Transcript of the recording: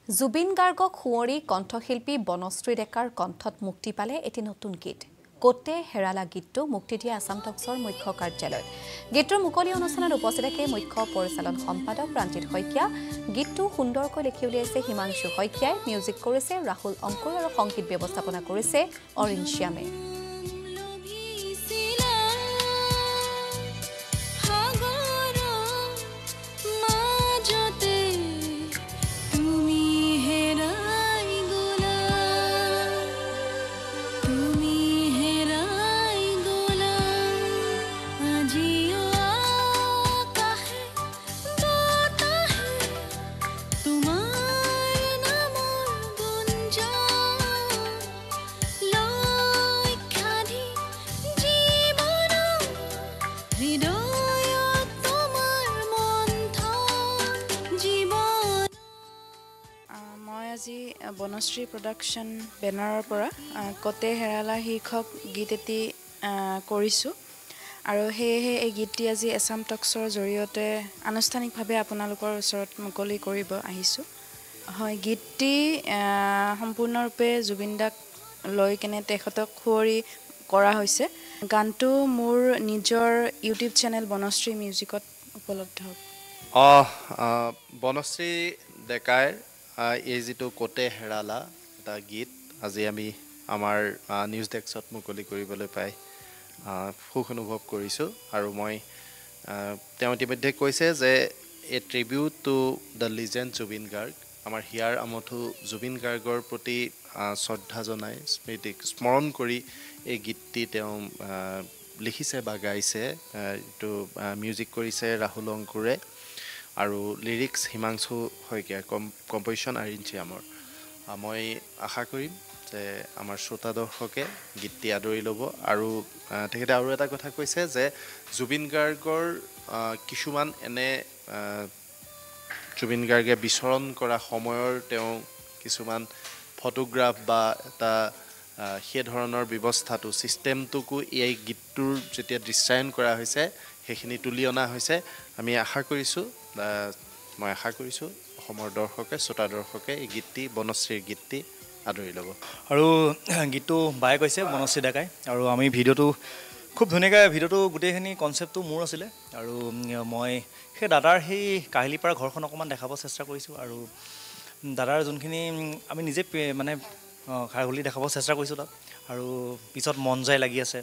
জুবিন গাৰ্গক সুঁৱৰি কণ্ঠশিল্পী বনশ্ৰী ডেকাৰ কণ্ঠত মুক্তি পালে এটি নতুন গীত কোতে হেৰালা গীতটো মুক্তি দিয়া আছাম টক্সৰ মুখ্য কাৰ্যালয়ত গীতটোৰ মুকলি অনুষ্ঠানত উপস্থিত থাকে মুখ্য পৰিচালন সম্পাদক ৰঞ্জিত শইকীয়া গীতটো সুন্দৰকৈ লিখি উলিয়াইছে হিমাংশু শইকীয়াই মিউজিক কৰিছে ৰাহুল অংকুৰ আৰু সংগীত ব্যৱস্থাপনা কৰিছে অৰিন শ্যামে আজি বনশ্ৰী প্ৰডাকশ্যন বেনাৰৰ পৰা কোতে হেৰালা শীৰ্ষক গীত এটি কৰিছোঁ আৰু সেয়েহে এই গীতটি আজি আছাম টক্সৰ জৰিয়তে আনুষ্ঠানিকভাৱে আপোনালোকৰ ওচৰত মুকলি কৰিব আহিছোঁ হয় গীতটি সম্পূৰ্ণৰূপে জুবিন দাক লৈ কেনে তেখেতক সুঁৱৰি কৰা হৈছে গানটো মোৰ নিজৰ ইউটিউব চেনেল বনশ্ৰী মিউজিকত উপলব্ধ হ'ব বনশ্ৰী ডেকাই এই যিটো কোতে হেৰালা এটা গীত আজি আমি আমাৰ নিউজ ডেস্কত মুকলি কৰিবলৈ পাই সুখ অনুভৱ কৰিছোঁ আৰু মই তেওঁ ইতিমধ্যে কৈছে যে a tribute to the legend Zubeen Garg আমাৰ হিয়াৰ আমঠু জুবিন গাৰ্গৰ প্ৰতি শ্ৰদ্ধা জনাই স্মৃতিক স্মৰণ কৰি এই গীতটি তেওঁ লিখিছে বা গাইছে এইটো মিউজিক কৰিছে ৰাহুল অংকুৰে আৰু লিৰিক্স হিমাংশু শইকীয়া কম্প'জিশ্যন অৰিন শ্যামৰ মই আশা কৰিম যে আমাৰ শ্ৰোতা দৰ্শকে গীতটি আদৰি ল'ব আৰু তেখেতে আৰু এটা কথা কৈছে যে জুবিন গাৰ্গৰ কিছুমান এনে জুবিন গাৰ্গে বিচৰণ কৰা সময়ৰ তেওঁ কিছুমান ফটোগ্ৰাফ বা এটা সেই ধৰণৰ ব্যৱস্থাটো ছিষ্টেমটোকো এই গীতটোৰ যেতিয়া দৃশ্যায়ন কৰা হৈছে সেইখিনি তুলি অনা হৈছে আমি আশা কৰিছোঁ মই আশা কৰিছোঁ অসমৰ দৰ্শকে শ্ৰোতা দৰ্শকে এই গীতটি বনশ্ৰীৰ গীতটি আদৰি ল'ব আৰু গীতটো বায়ে কৈছে বনশ্ৰী ডেকাই আৰু আমি ভিডিঅ'টো খুব ধুনীয়াকৈ ভিডিঅ'টো গোটেইখিনি কনচেপ্টটো মোৰ আছিলে আৰু মই সেই দাদাৰ সেই কাহিলীৰ পৰা ঘৰখন অকণমান দেখাব চেষ্টা কৰিছোঁ আৰু দাদাৰ যোনখিনি আমি নিজে মানে খাৰঘূলি দেখাব চেষ্টা কৰিছোঁ তাত আৰু পিছত মন যায় লাগি আছে